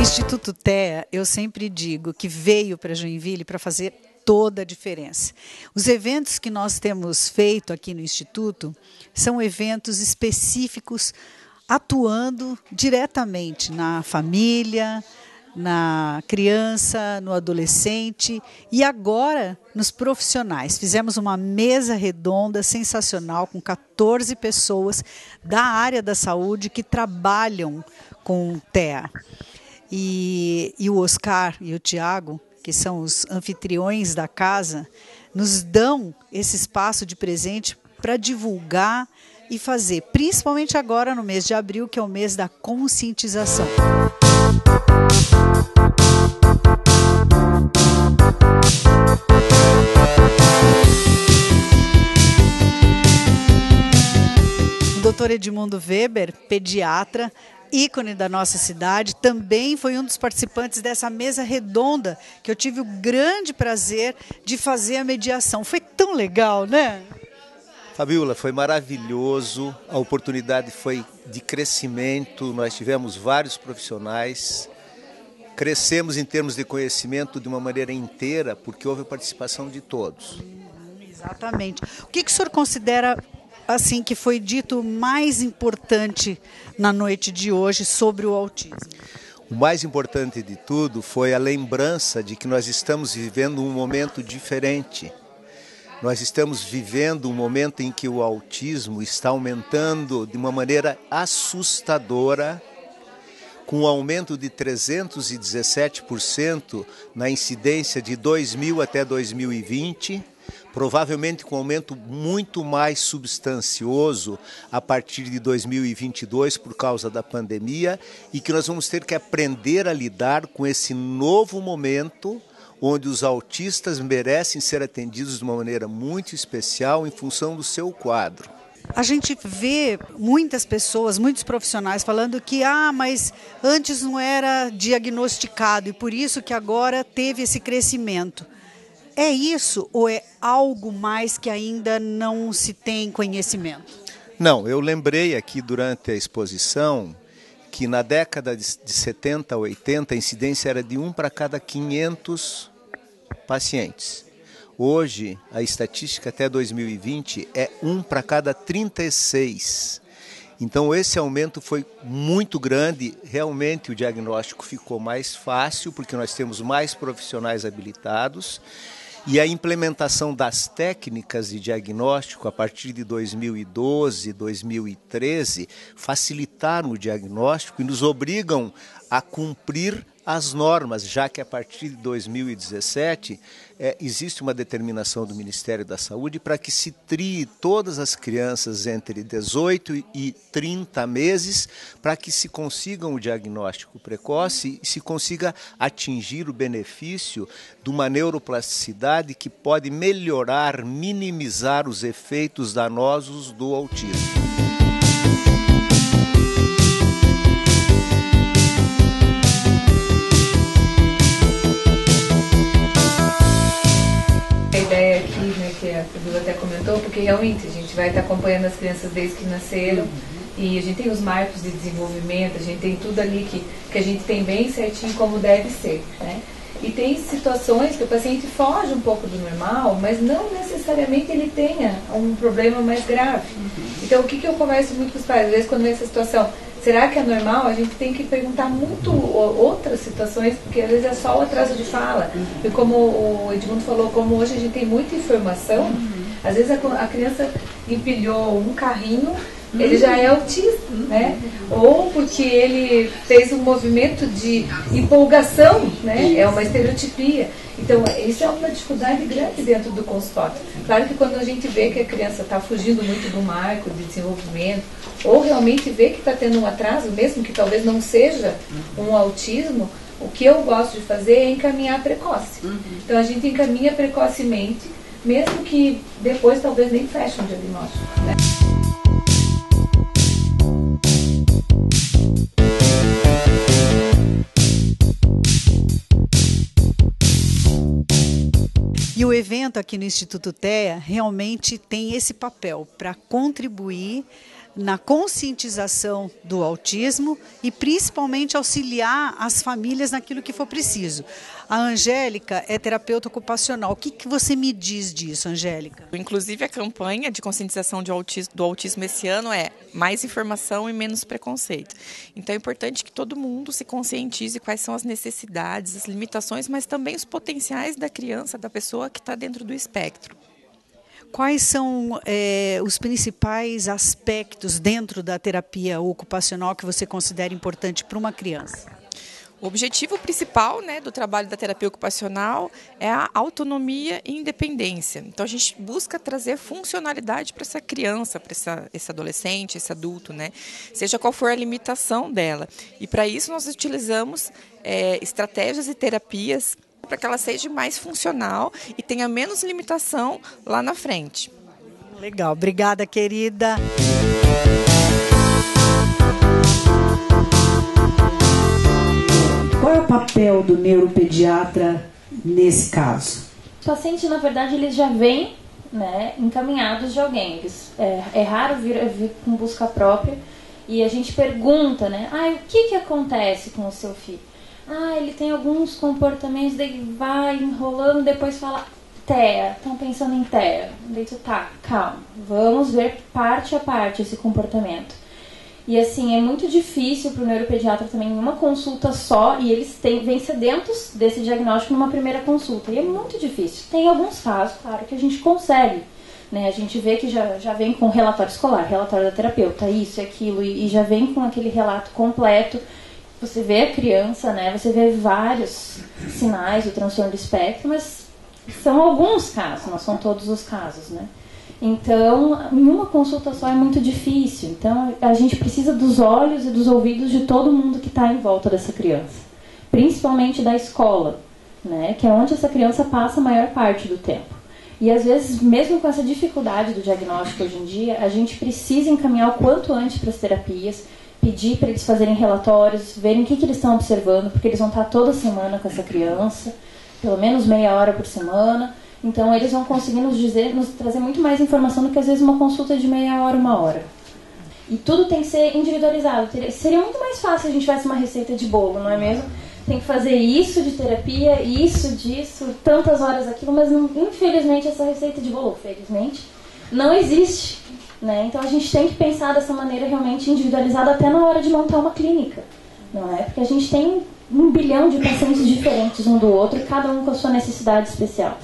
Instituto TEA, eu sempre digo que veio para Joinville para fazer toda a diferença. Os eventos que nós temos feito aqui no Instituto são eventos específicos, atuando diretamente na família, na criança, no adolescente e agora nos profissionais. Fizemos uma mesa redonda sensacional com 14 pessoas da área da saúde que trabalham com TEA. E o Oscar e o Tiago, que são os anfitriões da casa, nos dão esse espaço de presente para divulgar e fazer, principalmente agora no mês de abril, que é o mês da conscientização. O Dr. Edmundo Weber, pediatra, ícone da nossa cidade, também foi um dos participantes dessa mesa redonda que eu tive o grande prazer de fazer a mediação. Foi tão legal, né? Fabiola, foi maravilhoso, a oportunidade foi de crescimento, nós tivemos vários profissionais, crescemos em termos de conhecimento de uma maneira inteira, porque houve a participação de todos. Exatamente. O que o senhor considera assim que foi dito mais importante na noite de hoje sobre o autismo? O mais importante de tudo foi a lembrança de que nós estamos vivendo um momento diferente. Nós estamos vivendo um momento em que o autismo está aumentando de uma maneira assustadora, com um aumento de 317% na incidência de 2000 até 2020, provavelmente com um aumento muito mais substancioso a partir de 2022 por causa da pandemia, e que nós vamos ter que aprender a lidar com esse novo momento onde os autistas merecem ser atendidos de uma maneira muito especial em função do seu quadro. A gente vê muitas pessoas, muitos profissionais falando que mas antes não era diagnosticado e por isso que agora teve esse crescimento. É isso ou é algo mais que ainda não se tem conhecimento? Não, eu lembrei aqui durante a exposição que na década de 70 a 80 a incidência era de 1 para cada 500 pacientes. Hoje, a estatística até 2020 é 1 para cada 36. Então, esse aumento foi muito grande. Realmente, o diagnóstico ficou mais fácil, porque nós temos mais profissionais habilitados. E a implementação das técnicas de diagnóstico a partir de 2012, 2013, facilitaram o diagnóstico e nos obrigam a cumprir as normas, já que a partir de 2017 existe uma determinação do Ministério da Saúde para que se trie todas as crianças entre 18 e 30 meses para que se consiga o diagnóstico precoce e se consiga atingir o benefício de uma neuroplasticidade que pode melhorar, minimizar os efeitos danosos do autismo. Que a Fabiola até comentou, porque realmente a gente vai estar acompanhando as crianças desde que nasceram e a gente tem os marcos de desenvolvimento, a gente tem tudo ali que a gente tem bem certinho como deve ser, né? E tem situações que o paciente foge um pouco do normal, mas não necessariamente ele tenha um problema mais grave. Então, o que eu converso muito com os pais, às vezes quando vem essa situação, será que é normal? A gente tem que perguntar muito outras situações, porque às vezes é só o atraso de fala. E como o Edmundo falou, como hoje a gente tem muita informação, às vezes a criança empilhou um carrinho, ele já é autista, né? Ou porque ele fez um movimento de empolgação, né? É uma estereotipia. Então, isso é uma dificuldade grande dentro do consultório. Claro que quando a gente vê que a criança está fugindo muito do marco de desenvolvimento, ou realmente vê que está tendo um atraso, mesmo que talvez não seja um autismo, o que eu gosto de fazer é encaminhar precoce. Então, a gente encaminha precocemente, mesmo que depois talvez nem feche um diagnóstico, né? evento aqui no Instituto TEA realmente tem esse papel para contribuir na conscientização do autismo e principalmente auxiliar as famílias naquilo que for preciso. A Angélica é terapeuta ocupacional. O que você me diz disso, Angélica? Inclusive, a campanha de conscientização do autismo esse ano é mais informação e menos preconceito. Então, é importante que todo mundo se conscientize quais são as necessidades, as limitações, mas também os potenciais da criança, da pessoa que está dentro do espectro. Quais são os principais aspectos dentro da terapia ocupacional que você considera importante para uma criança? O objetivo principal, né, do trabalho da terapia ocupacional é a autonomia e independência. Então, a gente busca trazer funcionalidade para essa criança, para esse adolescente, esse adulto, né, seja qual for a limitação dela. E, para isso, nós utilizamos estratégias e terapias para que ela seja mais funcional e tenha menos limitação lá na frente. Legal, obrigada, querida. Qual é o papel do neuropediatra nesse caso? Os pacientes, na verdade, eles já vêm, né, encaminhados de alguém. É raro vir com busca própria e a gente pergunta, né, o que acontece com o seu filho? Ele tem alguns comportamentos, daí vai enrolando, depois fala TEA, estão pensando em TEA. Daí tu, calma, vamos ver parte a parte esse comportamento. E assim, é muito difícil para o neuropediatra também em uma consulta só, e eles vêm sedentos desse diagnóstico numa primeira consulta. E é muito difícil. Tem alguns casos, claro, que a gente consegue. Né? A gente vê que já vem com relatório escolar, relatório da terapeuta, isso e aquilo, e já vem com aquele relato completo. Você vê a criança, né? Você vê vários sinais do transtorno do espectro, mas são alguns casos, não são todos os casos, né? Então, em uma consulta só é muito difícil. Então, a gente precisa dos olhos e dos ouvidos de todo mundo que está em volta dessa criança. Principalmente da escola, né? Que é onde essa criança passa a maior parte do tempo. E, às vezes, mesmo com essa dificuldade do diagnóstico hoje em dia, a gente precisa encaminhar o quanto antes para as terapias, pedir para eles fazerem relatórios, verem o que eles estão observando, porque eles vão estar toda semana com essa criança, pelo menos meia hora por semana. Então, eles vão conseguir nos trazer muito mais informação do que, às vezes, uma consulta de meia hora, uma hora. E tudo tem que ser individualizado. Seria muito mais fácil se a gente tivesse uma receita de bolo, não é mesmo? Tem que fazer isso de terapia, isso disso, tantas horas aquilo, mas infelizmente essa receita de bolo, felizmente, não existe. Né? Então, a gente tem que pensar dessa maneira realmente individualizada até na hora de montar uma clínica. Não é? Porque a gente tem 1 bilhão de pacientes diferentes um do outro, cada um com a sua necessidade especial.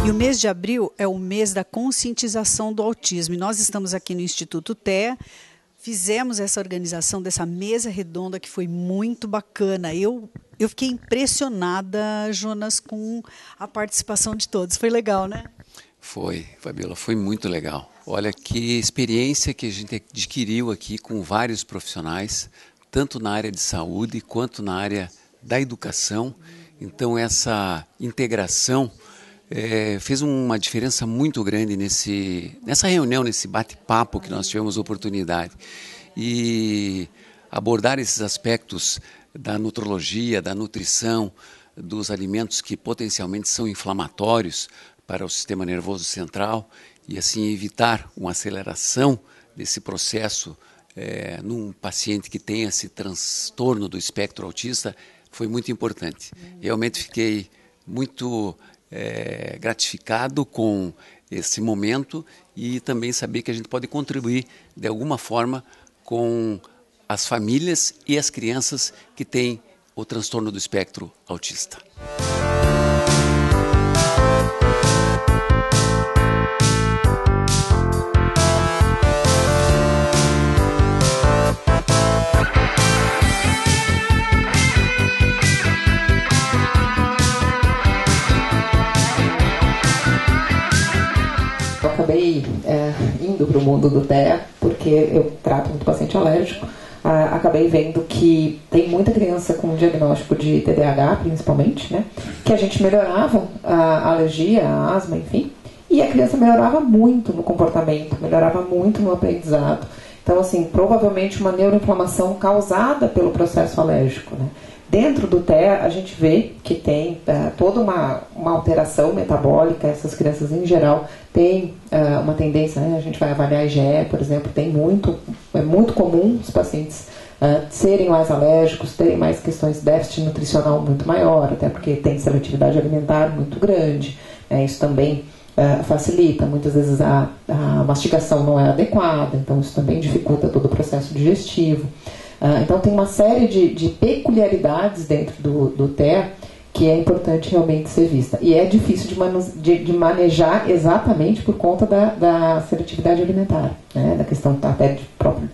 E o mês de abril é o mês da conscientização do autismo. E nós estamos aqui no Instituto TEA, fizemos essa organização dessa mesa redonda que foi muito bacana. Eu fiquei impressionada, Jonas, com a participação de todos. Foi legal, né? Foi, Fabiola, foi muito legal. Olha que experiência que a gente adquiriu aqui com vários profissionais, tanto na área de saúde quanto na área da educação. Então, essa integração fez uma diferença muito grande nessa reunião, nesse bate-papo que nós tivemos oportunidade. E abordar esses aspectos da nutrologia, da nutrição, dos alimentos que potencialmente são inflamatórios para o sistema nervoso central e assim evitar uma aceleração desse processo num paciente que tem esse transtorno do espectro autista foi muito importante. Realmente fiquei muito gratificado com esse momento e também saber que a gente pode contribuir de alguma forma com as famílias e as crianças que têm o transtorno do espectro autista. Eu acabei indo para o mundo do TEA, porque eu trato muito paciente alérgico. Acabei vendo que tem muita criança com diagnóstico de TDAH, principalmente, né? Que a gente melhorava a alergia, a asma, enfim. E a criança melhorava muito no comportamento, melhorava muito no aprendizado. Então, assim, provavelmente uma neuroinflamação causada pelo processo alérgico, né? Dentro do TEA, a gente vê que tem toda uma alteração metabólica. Essas crianças, em geral, têm uma tendência, né? A gente vai avaliar a IgE, por exemplo, é muito comum os pacientes serem mais alérgicos, terem mais questões de déficit nutricional muito maior, até porque tem seletividade alimentar muito grande. Isso também facilita, muitas vezes a mastigação não é adequada, então isso também dificulta todo o processo digestivo. Então tem uma série de peculiaridades dentro do TEA que é importante realmente ser vista. E é difícil de manejar exatamente por conta da seletividade alimentar, né? Da questão até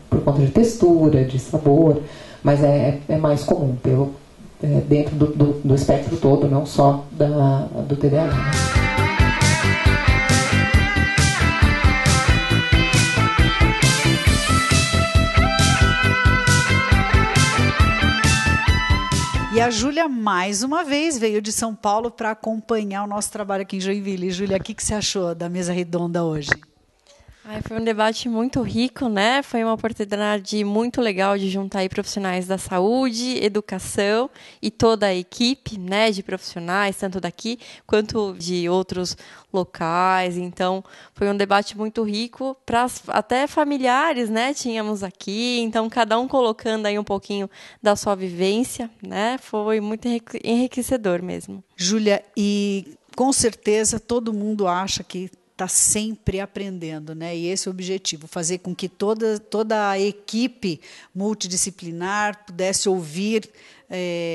por conta de textura, de sabor, mas é mais comum dentro do espectro todo, não só do TDAH. E a Júlia, mais uma vez, veio de São Paulo para acompanhar o nosso trabalho aqui em Joinville. Júlia, o que você achou da mesa redonda hoje? Foi um debate muito rico, né? Foi uma oportunidade muito legal de juntar aí profissionais da saúde, educação e toda a equipe, né, de profissionais, tanto daqui quanto de outros locais. Então, foi um debate muito rico, para até familiares, né? Tínhamos aqui, então cada um colocando aí um pouquinho da sua vivência, né? Foi muito enriquecedor mesmo. Júlia, e com certeza todo mundo acha que está sempre aprendendo, né? E esse é o objetivo, fazer com que toda a equipe multidisciplinar pudesse ouvir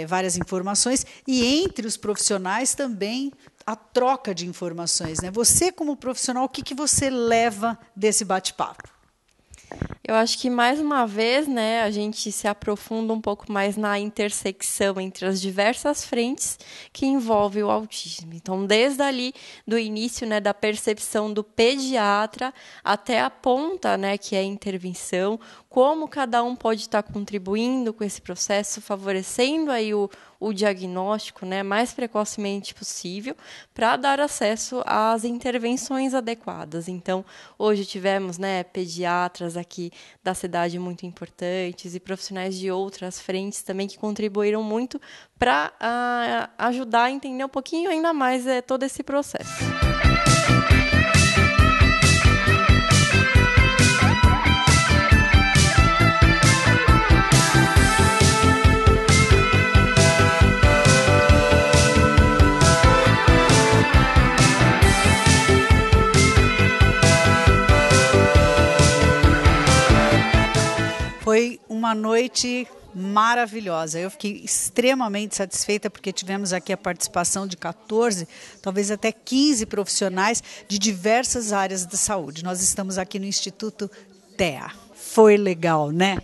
várias informações e entre os profissionais também a troca de informações, né? Você, como profissional, o que você leva desse bate-papo? Eu acho que, mais uma vez, né, a gente se aprofunda um pouco mais na intersecção entre as diversas frentes que envolvem o autismo. Então, desde ali, do início, né, da percepção do pediatra até a ponta, né, que é a intervenção, como cada um pode estar contribuindo com esse processo, favorecendo aí o diagnóstico, né, mais precocemente possível, para dar acesso às intervenções adequadas. Então, hoje tivemos, né, pediatras aqui da cidade muito importantes e profissionais de outras frentes também que contribuíram muito para ajudar a entender um pouquinho ainda mais todo esse processo. Foi uma noite maravilhosa. Eu fiquei extremamente satisfeita porque tivemos aqui a participação de 14, talvez até 15 profissionais de diversas áreas da saúde. Nós estamos aqui no Instituto TEA. Foi legal, né?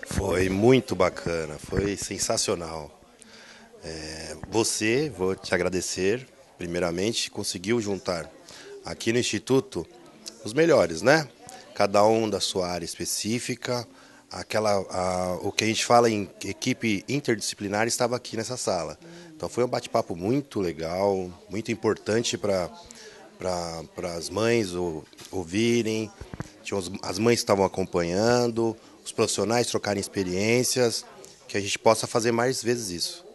Foi muito bacana, foi sensacional. Você, vou te agradecer, primeiramente, conseguiu juntar aqui no Instituto os melhores, né? Cada um da sua área específica. O que a gente fala em equipe interdisciplinar estava aqui nessa sala. Então foi um bate-papo muito legal, muito importante para as mães ouvirem. As mães estavam acompanhando, os profissionais trocarem experiências, que a gente possa fazer mais vezes isso.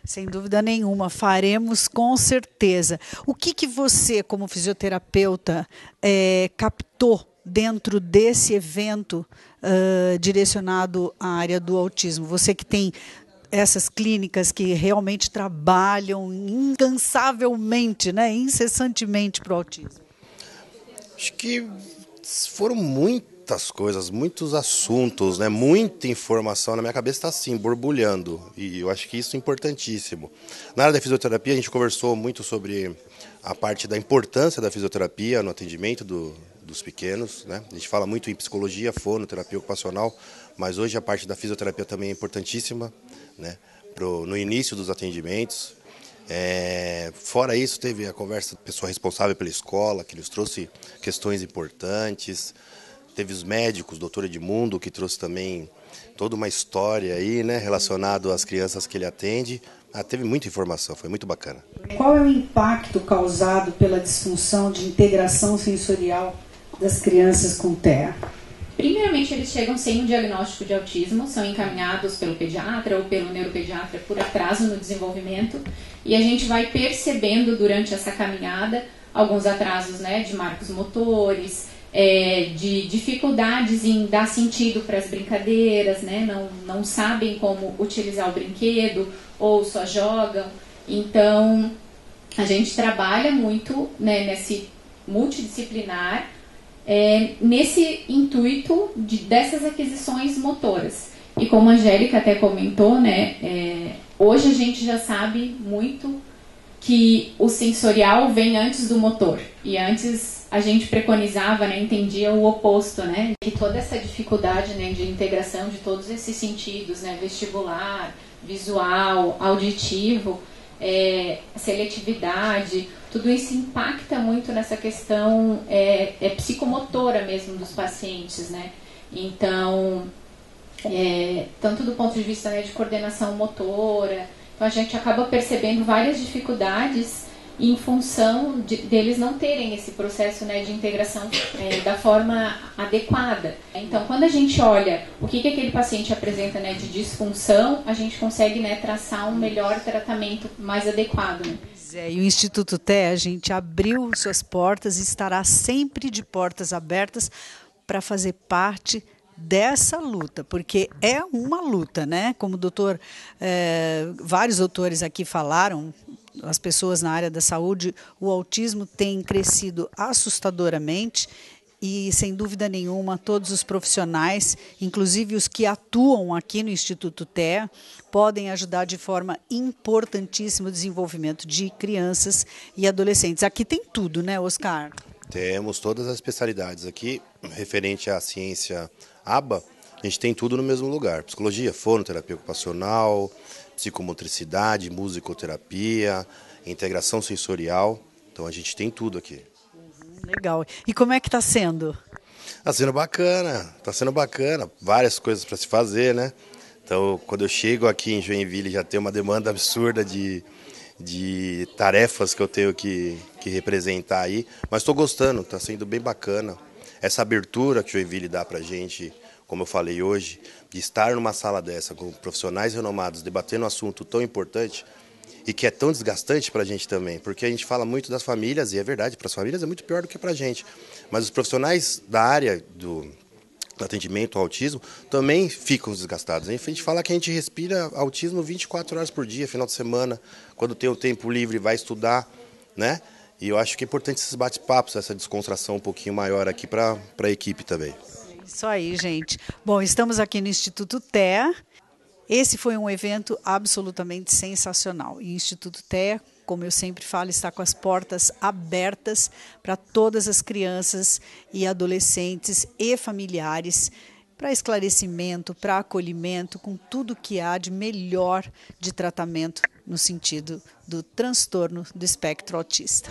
Sem dúvida nenhuma, faremos com certeza. O que você, como fisioterapeuta, captou dentro desse evento direcionado à área do autismo? Você que tem essas clínicas que realmente trabalham incansavelmente, né, incessantemente para o autismo. Acho que foram muitas coisas, muitos assuntos, né, muita informação. Na minha cabeça está assim, borbulhando, e eu acho que isso é importantíssimo. Na área da fisioterapia, a gente conversou muito sobre a parte da importância da fisioterapia no atendimento dos pequenos, né? A gente fala muito em psicologia, fonoterapia ocupacional, mas hoje a parte da fisioterapia também é importantíssima, né? No início dos atendimentos. Fora isso, teve a conversa da pessoa responsável pela escola, que nos trouxe questões importantes. Teve os médicos, doutor Edmundo, que trouxe também toda uma história aí, né, relacionada às crianças que ele atende. Teve muita informação, foi muito bacana. Qual é o impacto causado pela disfunção de integração sensorial das crianças com TEA? Primeiramente, eles chegam sem um diagnóstico de autismo, são encaminhados pelo pediatra ou pelo neuropediatra por atraso no desenvolvimento, e a gente vai percebendo durante essa caminhada alguns atrasos, né, de marcos motores, de dificuldades em dar sentido para as brincadeiras, né, não sabem como utilizar o brinquedo ou só jogam. Então, a gente trabalha muito, né, nesse multidisciplinar, nesse intuito dessas aquisições motoras. E como a Angélica até comentou, né, hoje a gente já sabe muito que o sensorial vem antes do motor. E antes a gente preconizava, né, entendia o oposto, né, que toda essa dificuldade, né, de integração de todos esses sentidos, né, vestibular, visual, auditivo, seletividade, tudo isso impacta muito nessa questão psicomotora mesmo dos pacientes, né? Então, tanto do ponto de vista, né, de coordenação motora, então a gente acaba percebendo várias dificuldades em função deles não terem esse processo, né, de integração da forma adequada. Então, quando a gente olha o que aquele paciente apresenta, né, de disfunção, a gente consegue, né, traçar um melhor tratamento mais adequado. Né? E o Instituto TEA, a gente abriu suas portas e estará sempre de portas abertas para fazer parte dessa luta, porque é uma luta, né? Como vários doutores aqui falaram, as pessoas na área da saúde, o autismo tem crescido assustadoramente e, sem dúvida nenhuma, todos os profissionais, inclusive os que atuam aqui no Instituto TEA, podem ajudar de forma importantíssima o desenvolvimento de crianças e adolescentes. Aqui tem tudo, né, Oscar? Temos todas as especialidades aqui, referente à ciência ABA, a gente tem tudo no mesmo lugar. Psicologia, fonoterapia ocupacional, psicomotricidade, musicoterapia, integração sensorial. Então a gente tem tudo aqui. Legal. E como é que está sendo? Está sendo bacana. Várias coisas para se fazer, né? Então, quando eu chego aqui em Joinville, já tem uma demanda absurda de tarefas que eu tenho que representar aí. Mas estou gostando, está sendo bem bacana. Essa abertura que Joinville dá para a gente, como eu falei hoje, de estar numa sala dessa com profissionais renomados, debatendo um assunto tão importante e que é tão desgastante para a gente também, porque a gente fala muito das famílias, e é verdade, para as famílias é muito pior do que para a gente, mas os profissionais da área do atendimento ao autismo também ficam desgastados. A gente fala que a gente respira autismo 24 horas por dia, final de semana, quando tem o tempo livre vai estudar, né? E eu acho que é importante esses bate-papos, essa descontração um pouquinho maior aqui para a equipe também. Isso aí, gente. Bom, estamos aqui no Instituto TEA. Esse foi um evento absolutamente sensacional. E o Instituto TEA, como eu sempre falo, está com as portas abertas para todas as crianças e adolescentes e familiares, para esclarecimento, para acolhimento, com tudo que há de melhor de tratamento no sentido do transtorno do espectro autista.